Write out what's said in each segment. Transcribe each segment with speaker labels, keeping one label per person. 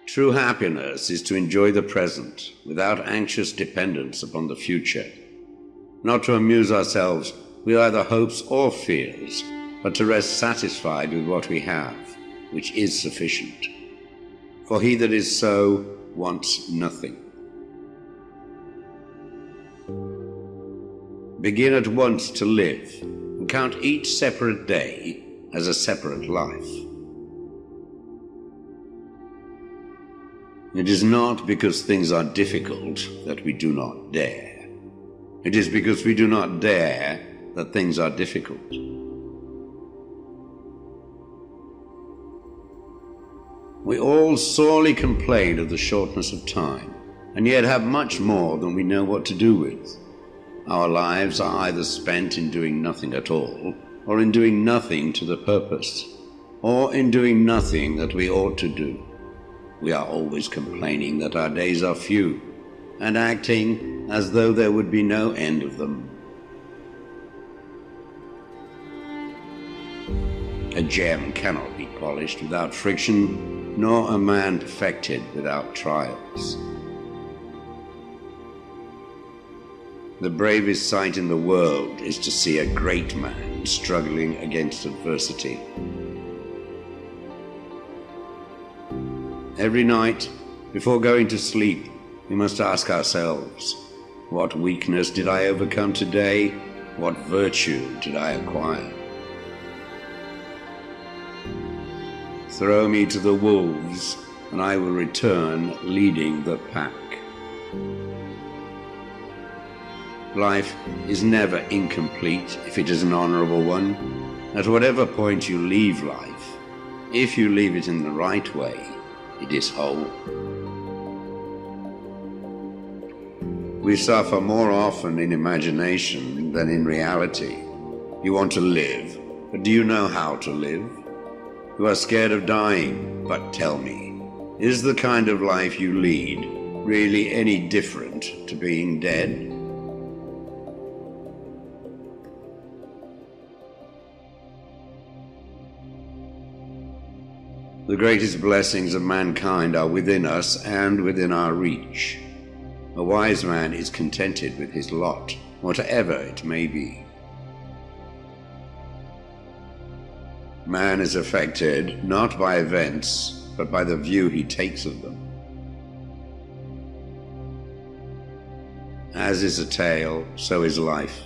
Speaker 1: True happiness is to enjoy the present without anxious dependence upon the future, not to amuse ourselves with either hopes or fears, but to rest satisfied with what we have, which is sufficient. For he that is so wants nothing. Begin at once to live, and count each separate day as a separate life. It is not because things are difficult that we do not dare. It is because we do not dare that things are difficult. We all sorely complain of the shortness of time, and yet have much more than we know what to do with. Our lives are either spent in doing nothing at all, or in doing nothing to the purpose, or in doing nothing that we ought to do. We are always complaining that our days are few, and acting as though there would be no end of them. A gem cannot be polished without friction, nor a man perfected without trials. The bravest sight in the world is to see a great man struggling against adversity. Every night, before going to sleep, we must ask ourselves, what weakness did I overcome today? What virtue did I acquire? Throw me to the wolves, and I will return leading the pack. Life is never incomplete if it is an honorable one. At whatever point you leave life, if you leave it in the right way, it is whole. We suffer more often in imagination than in reality. You want to live, but do you know how to live? You are scared of dying, but tell me, is the kind of life you lead really any different to being dead? The greatest blessings of mankind are within us and within our reach. A wise man is contented with his lot, whatever it may be. Man is affected not by events, but by the view he takes of them. As is a tale, so is life.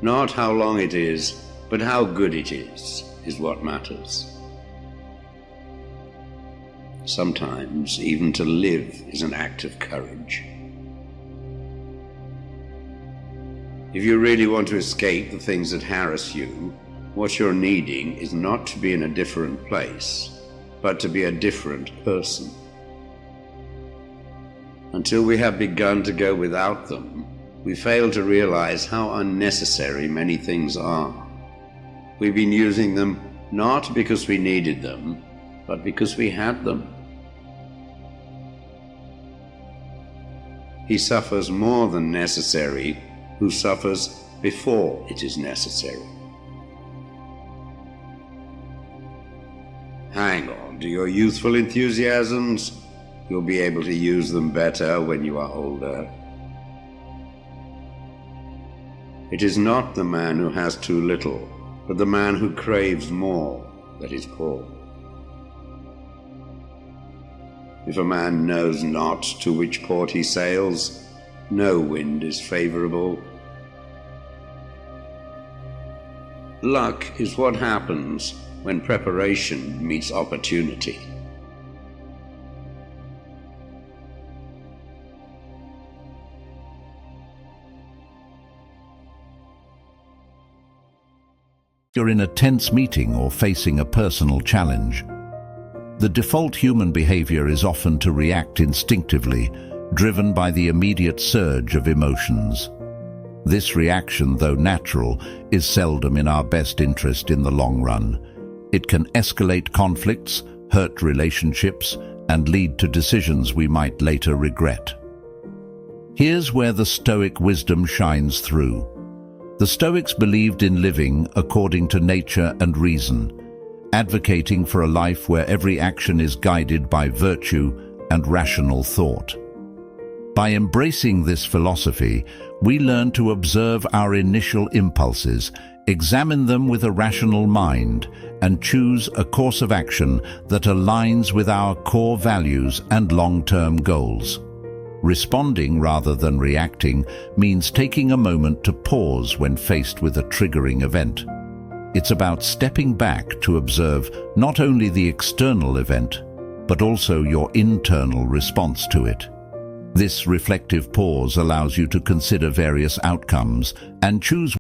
Speaker 1: Not how long it is, but how good it is what matters. Sometimes even to live is an act of courage. If you really want to escape the things that harass you, what you're needing is not to be in a different place, but to be a different person. Until we have begun to go without them, we fail to realize how unnecessary many things are. We've been using them not because we needed them, but because we had them. He suffers more than necessary who suffers before it is necessary. Hang on to your youthful enthusiasms. You'll be able to use them better when you are older. It is not the man who has too little, but the man who craves more that is poor. If a man knows not to which port he sails, no wind is favorable. Luck is what happens when preparation meets opportunity.
Speaker 2: You're in a tense meeting or facing a personal challenge. The default human behavior is often to react instinctively, driven by the immediate surge of emotions. This reaction, though natural, is seldom in our best interest in the long run. It can escalate conflicts, hurt relationships, and lead to decisions we might later regret. Here's where the Stoic wisdom shines through. The Stoics believed in living according to nature and reason, advocating for a life where every action is guided by virtue and rational thought. By embracing this philosophy, we learn to observe our initial impulses, examine them with a rational mind, and choose a course of action that aligns with our core values and long-term goals. Responding rather than reacting means taking a moment to pause when faced with a triggering event. It's about stepping back to observe not only the external event, but also your internal response to it. This reflective pause allows you to consider various outcomes and choose